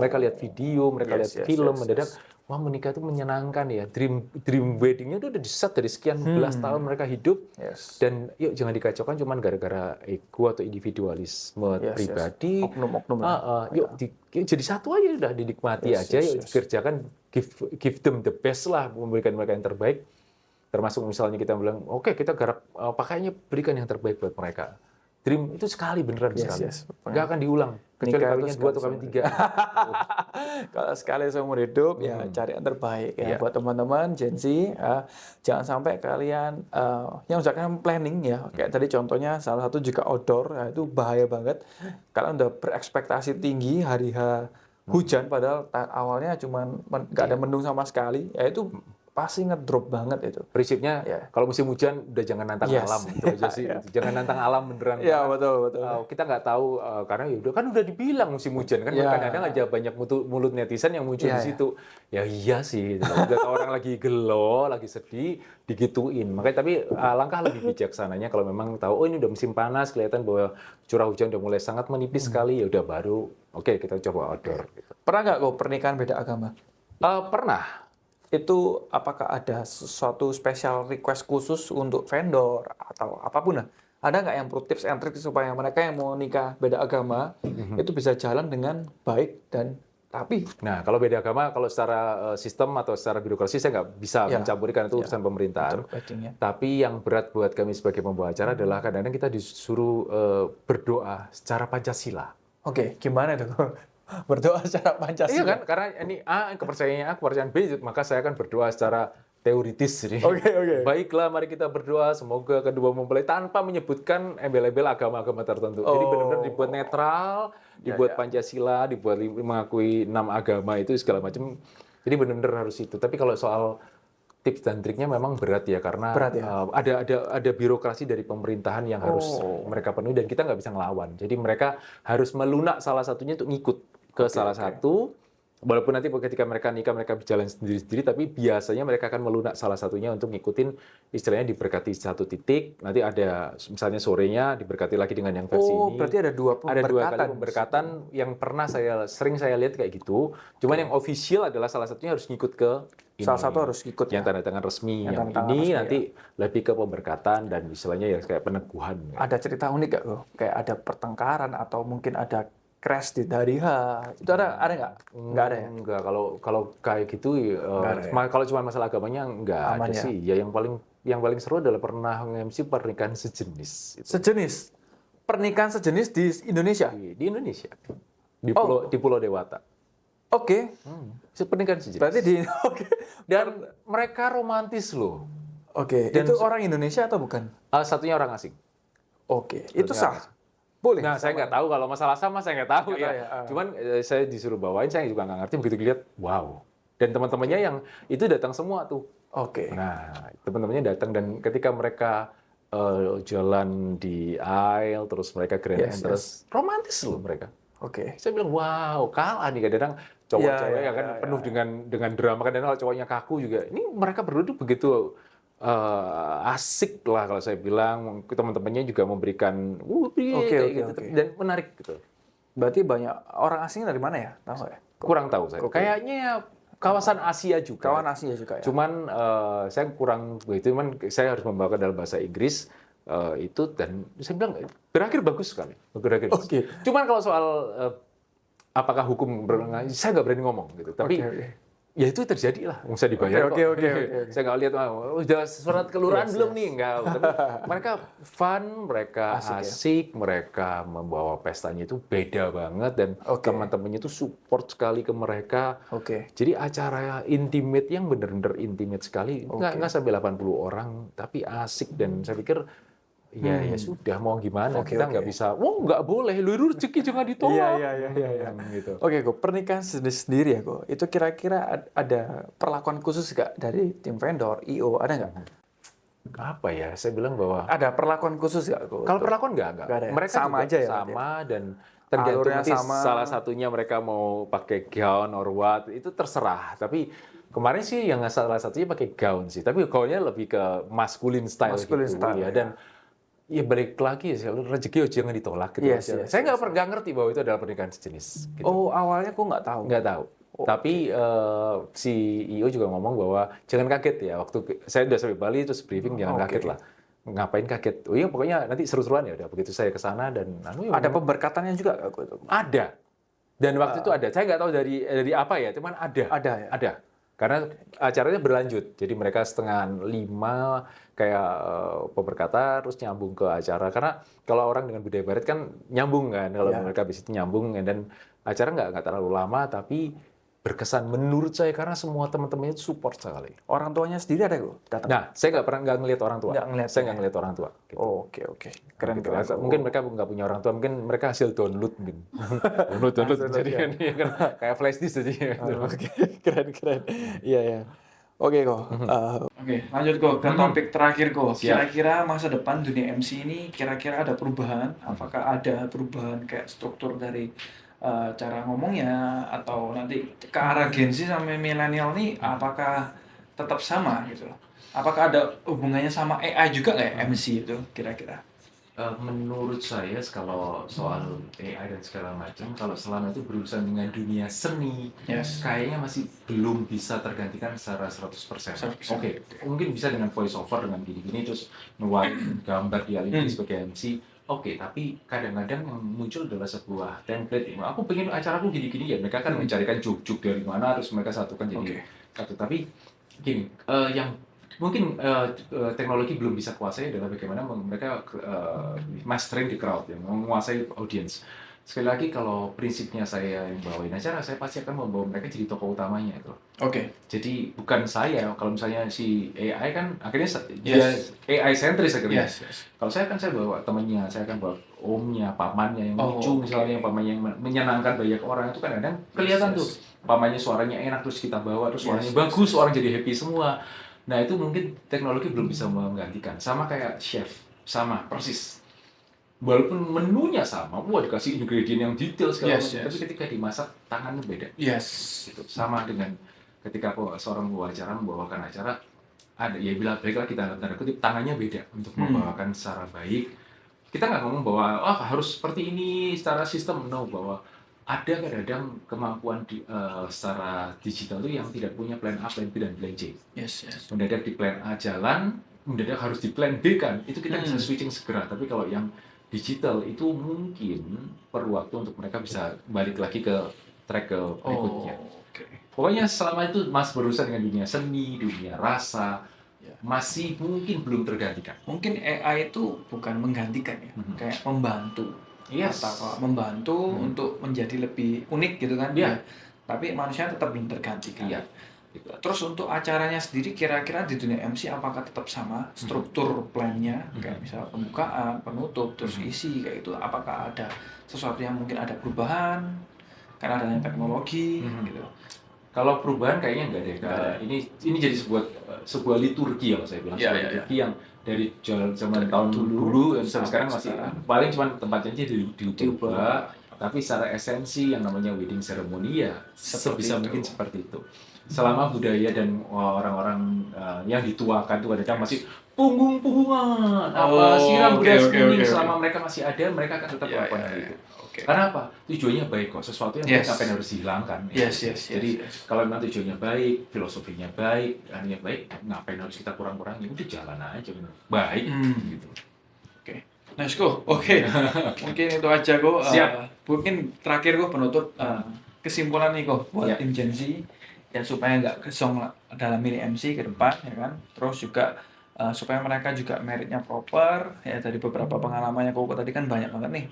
Mereka lihat video, mereka lihat film, mendadak wah menikah itu menyenangkan ya. Dream weddingnya itu udah di-set dari sekian belas tahun mereka hidup. Dan yuk jangan dikacaukan cuman gara-gara ego atau individualisme pribadi. Oknum-oknum. Yuk jadi satu aja udah dinikmati aja, yuk kerjakan, give them the best lah, memberikan mereka yang terbaik. Termasuk misalnya kita bilang, oke, kita garap pakainya, berikan yang terbaik buat mereka. Dream itu sekali, beneran sekali. Nggak akan diulang. Kecuali kalinya 2 atau kali 3. Kalau sekali seumur hidup, ya cari yang terbaik. Ya. Buat teman-teman, Gen Z, jangan sampai kalian, yang misalkan planning ya, kayak tadi contohnya, salah satu juga outdoor, itu bahaya banget. Kalian udah berekspektasi tinggi, hari hujan, padahal awalnya cuma nggak ada mendung sama sekali, ya itu pasti ngedrop banget itu. Prinsipnya Ya. kalau musim hujan udah jangan nantang Yes. alam gitu aja sih. Jangan nantang alam beneran. Iya, Karena, betul. kita nggak tahu karena udah dibilang musim hujan kan Ya. kadang-kadang aja banyak mulut netizen yang muncul Ya, di situ. Ya iya sih, gitu. Udah tahu orang lagi gelo, lagi sedih, digituin. Makanya tapi langkah lebih bijaksananya kalau memang tahu ini udah musim panas, kelihatan bahwa curah hujan udah mulai sangat menipis sekali, ya udah baru oke, kita coba outdoor. Gitu. Pernah nggak kok pernikahan beda agama? Pernah. Itu apakah ada sesuatu special request khusus untuk vendor atau apapun lah? Ada nggak yang pro tips and tricks supaya mereka yang mau nikah beda agama itu bisa jalan dengan baik dan rapi? Nah, kalau beda agama, kalau secara sistem atau secara birokrasi saya nggak bisa Ya. mencampuri karena itu urusan pemerintahan. Untuk weddingnya. Tapi yang berat buat kami sebagai pembawa acara adalah kadang-kadang kita disuruh berdoa secara Pancasila. Oke, gimana itu? Berdoa secara Pancasila. Iya kan? Karena ini A, kepercayaannya A, kepercayaan B, maka saya akan berdoa secara teoritis. Jadi, Oke. baiklah, mari kita berdoa semoga kedua mempelai tanpa menyebutkan embel-embel agama-agama tertentu. Jadi benar-benar dibuat netral, dibuat Pancasila, dibuat mengakui 6 agama itu segala macam. Jadi benar-benar harus itu. Tapi kalau soal tips dan triknya memang berat ya karena ada birokrasi dari pemerintahan yang harus mereka penuhi dan kita nggak bisa ngelawan. Jadi mereka harus melunak salah satunya untuk ngikut ke salah satu. Walaupun nanti ketika mereka nikah mereka berjalan sendiri-sendiri, tapi biasanya mereka akan melunak salah satunya untuk ngikutin istilahnya diberkati satu titik. Nanti ada misalnya sorenya diberkati lagi dengan yang versi ini. Berarti ada dua Ada 2 kali pemberkatan. pemberkatan yang pernah sering saya lihat kayak gitu. Cuman yang official adalah salah satunya harus ngikut ke ini. Salah satu harus ikut Yang tanda tangan resmi. Yang tanda tangan ini resmi, nanti lebih ke pemberkatan dan istilahnya ya kayak peneguhan. Ada cerita unik nggak kok? Kayak ada pertengkaran atau mungkin ada crash di hari H. Itu ada nggak? Nggak ada ya? Enggak, kalau kayak gitu kalau cuma masalah agamanya enggak Aman ada ya? sih. Ya yang paling seru adalah pernah nge-MC pernikahan sejenis itu. Sejenis. Pernikahan sejenis di Indonesia. Di Indonesia. Di Pulau Dewata. Oke. Pernikahan sejenis. Berarti di oke. Dan mereka romantis loh. Oke. Itu orang Indonesia atau bukan? Satunya orang asing. Oke. Itu Satunya sah. Boleh. Nah, saya nggak tahu kalau masalah sama saya nggak tahu Nggak ya. tahu ya, Cuman saya disuruh bawain, saya juga nggak ngerti. Begitu lihat, wow. Dan teman-temannya yang itu datang semua tuh. Oke. Nah, teman-temannya datang dan ketika mereka jalan di aisle, terus mereka grand entrance, romantis loh mereka. Oke. Saya bilang, wow, kalah nih kadang-kadang cowok-cowok Ya, yang kan penuh dengan drama. Kadang-kadang kalau cowoknya kaku juga. Ini mereka berdua tuh begitu asik lah kalau saya bilang. Teman-temannya juga memberikan dan menarik gitu. Berarti banyak orang asing dari mana ya? Tahu nggak ya? Kurang tahu saya. Kayaknya kawasan Asia juga. Kawan Asia juga ya. Cuman saya kurang begitu, cuman saya harus membawa dalam bahasa Inggris itu dan saya bilang berakhir bagus sekali. Berakhir bagus. Cuman kalau soal apakah hukum berlengan, saya nggak berani ngomong gitu. Tapi ya itu terjadi lah, bisa dibayar kok. Oke. Saya nggak lihat, udah surat kelurahan belum nih, enggak. Tapi mereka fun, mereka asik, mereka membawa pestanya itu beda banget dan teman-temannya itu support sekali ke mereka. Jadi acara intimate yang benar-benar intimate sekali, nggak sampai 80 orang, tapi asik dan saya pikir ya sudah mau gimana kita nggak bisa nggak boleh lu rezeki jangan ditolak gitu. Oke kok pernikahan sendiri ya kok itu kira-kira ada perlakuan khusus nggak dari tim vendor IO ada nggak? Apa ya saya bilang bahwa ada perlakuan khusus nggak kok? Kalau perlakuan nggak ada. Mereka sama juga aja ya sama dan tergantung nanti salah satunya mereka mau pakai gown or what itu terserah tapi kemarin sih yang salah satunya pakai gown sih tapi gaunnya lebih ke masculine style ya dan ya balik lagi ya, rezeki jangan ditolak gitu aja. Saya nggak ngerti bahwa itu adalah pernikahan sejenis. Gitu. Awalnya aku nggak tahu. Nggak tahu. Tapi si IO juga ngomong bahwa jangan kaget ya. Waktu saya udah sampai Bali terus briefing jangan kaget lah. Ngapain kaget? Oh iya pokoknya nanti seru-seruan ya udah. Begitu saya ke sana dan ada pemberkatannya juga aku itu. Ada. Dan waktu itu ada. Saya nggak tahu dari apa ya. Cuman ada. Ada ya. Ada. Karena acaranya berlanjut, jadi mereka 4:30 kayak pemberkatan terus nyambung ke acara. Karena kalau orang dengan budaya barat kan nyambung kan, kalau mereka habis itu nyambung dan acara nggak terlalu lama tapi berkesan menurut saya karena semua teman-temannya support sekali. Orang tuanya sendiri ada kok datang. Nah, saya nggak ngelihat orang tua. Saya nggak ngelihat orang tua. Gitu. Oke. Keren. Mungkin mereka nggak punya orang tua, mungkin mereka hasil download mungkin. download jadi kan kayak flash disk aja. Oke, keren. Iya. Oke kok. Oke, lanjut kok ke topik terakhir kok. Siap. Kira-kira masa depan dunia MC ini kira-kira ada perubahan? Apakah ada perubahan kayak struktur dari cara ngomongnya atau nanti ke arah Gen Z sampai milenial nih apakah tetap sama gitu loh? Apakah ada hubungannya sama AI juga nggak ya MC itu kira-kira? Menurut saya kalau soal AI dan segala macam, kalau selama itu berurusan dengan dunia seni, Yes. kayaknya masih belum bisa tergantikan secara 100%. 100%. Oke, mungkin bisa dengan voice over dengan gini-gini terus ngeluarin gambar dialih sebagai MC. Oke, tapi kadang-kadang yang muncul adalah sebuah template. Aku pengen acaraku gini-gini ya, mereka kan mencarikan joke-joke dari mana, terus mereka satukan jadi satu. Tapi gini, yang mungkin teknologi belum bisa kuasai adalah bagaimana mereka mastering di crowd, yang menguasai audience. Sekali lagi kalau prinsipnya saya yang bawain acara, saya pasti akan membawa mereka jadi tokoh utamanya itu. Oke. Jadi bukan saya, kalau misalnya si AI kan akhirnya Yes. dia AI sentris akhirnya. Yes. Kalau saya kan saya bawa temannya, saya akan bawa omnya, pamannya yang Oh, lucu oke. misalnya, pamannya yang menyenangkan banyak orang itu kan kadang kelihatan tuh. Pamannya suaranya enak terus kita bawa terus suaranya bagus, orang jadi happy semua. Nah itu mungkin teknologi belum bisa menggantikan. Sama kayak chef, sama persis. Walaupun menunya sama, wah dikasih ingredient yang detail segala macam, tapi ketika dimasak tangannya beda. Yes. Gitu. Sama dengan ketika seorang pembicara membawakan acara, ada ya bila baiklah kita tanda kutip tangannya beda untuk membawakan secara baik. Kita nggak ngomong bahwa harus seperti ini secara sistem, no, bahwa ada kadang-kadang kemampuan secara digital itu yang tidak punya plan A, plan B, dan plan C. Yes. Mendadak di plan A jalan, mendadak harus di plan B kan, itu kita bisa switching segera. Tapi kalau yang digital itu mungkin perlu waktu untuk mereka bisa balik lagi ke track ke berikutnya. Pokoknya selama itu mas berurusan dengan dunia seni, dunia rasa, masih mungkin belum tergantikan. Mungkin AI itu bukan menggantikan ya, kayak membantu. Yes. Atau membantu untuk menjadi lebih unik gitu kan. Iya. Tapi manusia tetap belum tergantikan. Iya. Terus untuk acaranya sendiri kira-kira di dunia MC apakah tetap sama struktur plannya kayak misalnya pembukaan, penutup, terus isi kayak itu, apakah ada sesuatu yang mungkin ada perubahan karena adanya teknologi gitu? Kalau perubahan kayaknya nggak ada. Ini jadi sebuah liturgi ya saya bilang, liturgi yang dari zaman tahun dulu sampai sekarang masih paling cuma tempatnya aja diubah, tapi secara esensi yang namanya wedding ceremony ya sebisa mungkin seperti itu. Selama budaya dan orang-orang yang dituakan itu kadang masih punggung-punggungan, siram beras kuning, selama mereka masih ada, mereka akan tetap melakukan hal itu. Karena apa? Tujuannya baik kok, sesuatu yang ngapain harus dihilangkan. Jadi kalau memang tujuannya baik, filosofinya baik, artinya baik, ngapain harus kita kurang-kurangin? Udah jalan aja, baik gitu. Nice kok. Mungkin itu aja kok. Mungkin terakhir kok penutup kesimpulan nih kok buat tim Gen Z ya supaya nggak kesong dalam milih MC ke depan ya kan. Terus juga supaya mereka juga meritnya proper ya, dari beberapa pengalamannya kok tadi kan banyak banget nih.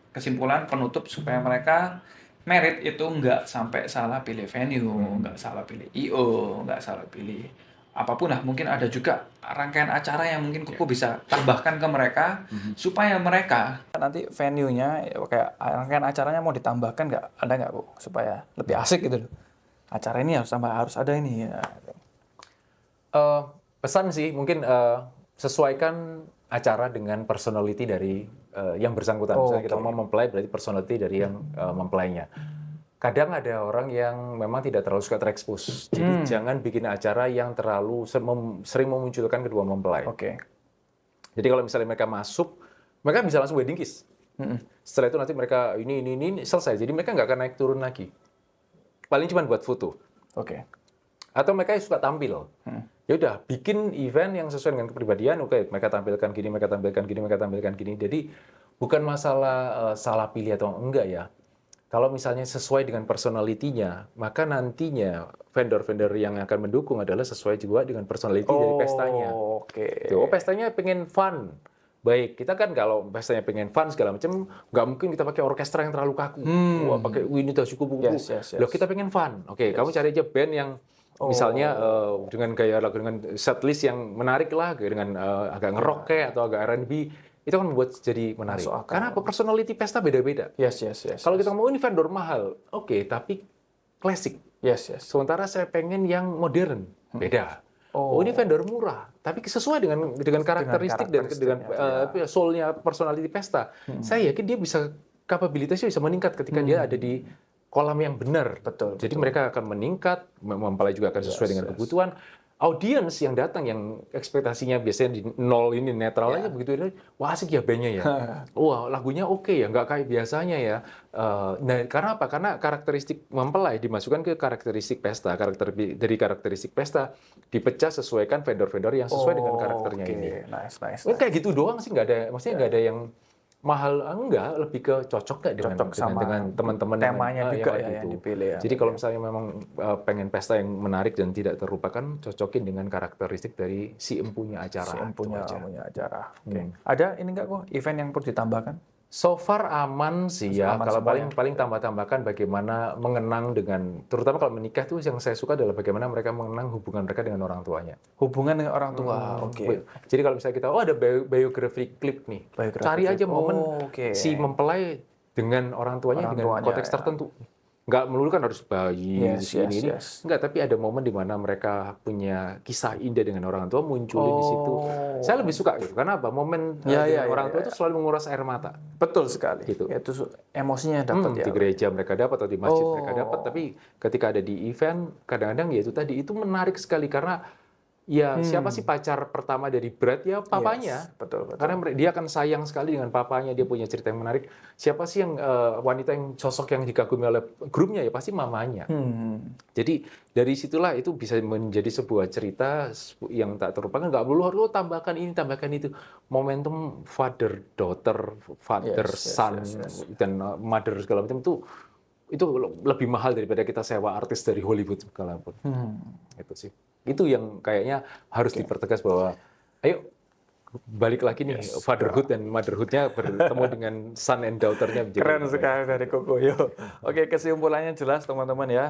Kesimpulan penutup supaya mereka merit itu nggak sampai salah pilih venue, nggak salah pilih IO, nggak salah pilih apapun lah. Mungkin ada juga rangkaian acara yang mungkin Koko bisa tambahkan ke mereka supaya mereka nanti venue-nya kayak rangkaian acaranya mau ditambahkan nggak, ada nggak Kok, supaya lebih asik gitu loh. Acara ini harus ada ini ya. Pesan sih mungkin sesuaikan acara dengan personality dari yang bersangkutan. Misalnya kita mau mempelai berarti personality dari yang mempelainya. Kadang ada orang yang memang tidak terlalu suka terekspos. Jadi jangan bikin acara yang terlalu sering memunculkan kedua mempelai. Jadi kalau misalnya mereka masuk, mereka bisa langsung wedding kiss. Setelah itu nanti mereka ini selesai. Jadi mereka nggak akan naik turun lagi. Paling cuma buat foto. Atau mereka suka tampil. Ya udah, bikin event yang sesuai dengan kepribadian. Mereka tampilkan gini, mereka tampilkan gini, mereka tampilkan gini. Jadi bukan masalah salah pilih atau enggak ya. Kalau misalnya sesuai dengan personality-nya, maka nantinya vendor-vendor yang akan mendukung adalah sesuai juga dengan personality dari pestanya. Pestanya pengen fun. Baik, kita kan kalau pestanya pengen fun segala macam, nggak mungkin kita pakai orkestra yang terlalu kaku. Wah, pakai ini udah cukup. Loh, kita pengen fun. Kamu cari aja band yang misalnya dengan gaya lagu, dengan setlist yang menarik lah, dengan agak ngerock kayak atau agak R&B. Itu kan membuat jadi menarik. Karena personality pesta beda-beda. Kalau kita mau ini vendor mahal, tapi klasik. Sementara saya pengen yang modern. beda. Oh, ini vendor murah, tapi sesuai dengan karakteristik dan dengan soul-nya personality pesta. Saya yakin dia bisa kapabilitasnya bisa meningkat ketika dia ada di kolam yang benar. Betul. Jadi mereka akan meningkat, mempelai juga akan sesuai dengan kebutuhan. Audiens yang datang yang ekspektasinya biasanya di nol ini netral aja begitu ini, wah asik ya bandnya ya, wah lagunya oke ya, nggak kayak biasanya ya. Nah karena apa? Karena karakteristik mempelai dimasukkan ke karakteristik pesta, dari karakteristik pesta dipecah sesuaikan vendor-vendor yang sesuai dengan karakternya ini. Nice. Kayak gitu doang sih, nggak ada, maksudnya nggak ada yang mahal, enggak, lebih ke cocok nggak dengan teman-teman temanya juga yang yang dipilih ya. Jadi kalau misalnya memang pengen pesta yang menarik dan tidak terlupakan, cocokin dengan karakteristik dari si empunya acara. Si empunya acara. Oke. Ada ini nggak kok event yang perlu ditambahkan? So far aman sih ya. Kalau paling tambah-tambahkan bagaimana mengenang dengan, terutama kalau menikah tuh yang saya suka adalah bagaimana mereka mengenang hubungan mereka dengan orang tuanya. Hubungan dengan orang tua. Oke. Jadi kalau misalnya kita ada biografi klip nih, cari aja momen si mempelai dengan orang tuanya dengan konteks tertentu. Nggak melulu kan harus bayi ini. Enggak, tapi ada momen di mana mereka punya kisah indah dengan orang tua munculin di situ. Saya lebih suka gitu. Karena apa? Momen dengan orang tua itu selalu menguras air mata. Betul sekali. Gitu. Itu emosinya dapat ya. Di gereja mereka dapat atau di masjid mereka dapat, tapi ketika ada di event kadang-kadang ya itu tadi itu menarik sekali karena ya siapa sih pacar pertama dari Brad? Ya papanya. Betul. Karena dia akan sayang sekali dengan papanya, dia punya cerita yang menarik. Siapa sih yang wanita yang sosok yang dikagumi oleh grupnya? Ya pasti mamanya. Jadi dari situlah itu bisa menjadi sebuah cerita yang tak terlupakan. Nggak perlu harus tambahkan ini, tambahkan itu. Momentum father daughter, father son dan mother segala macam itu lebih mahal daripada kita sewa artis dari Hollywood sekalipun. Itu sih. Itu yang kayaknya harus dipertegas bahwa ayo balik lagi nih fatherhood dan motherhood-nya bertemu dengan son and daughter-nya. Keren sekali dari Kokoyo. Oke, kesimpulannya jelas teman-teman ya.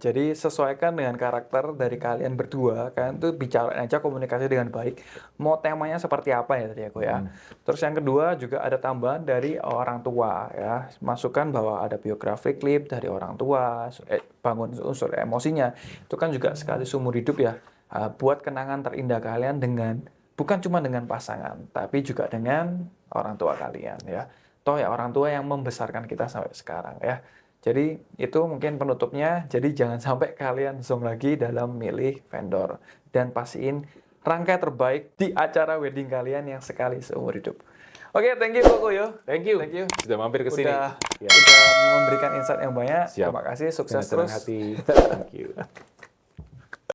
Jadi sesuaikan dengan karakter dari kalian berdua. Kalian tuh bicara aja, komunikasi dengan baik. Mau temanya seperti apa ya tadi aku ya. Terus yang kedua juga ada tambahan dari orang tua ya. Masukkan bahwa ada biografi klip dari orang tua, bangun unsur emosinya. Itu kan juga sekali seumur hidup ya. Buat kenangan terindah kalian dengan bukan cuma dengan pasangan, tapi juga dengan orang tua kalian ya. Toh ya orang tua yang membesarkan kita sampai sekarang ya. Jadi itu mungkin penutupnya. Jadi jangan sampai kalian zong lagi dalam milih vendor. Dan pastiin rangkai terbaik di acara wedding kalian yang sekali seumur hidup. Oke, thank you Kokoyo. Thank you. Sudah mampir ke sini. Udah memberikan insight yang banyak. Siap. Terima kasih, sukses dengan terus. senang hati. Thank you.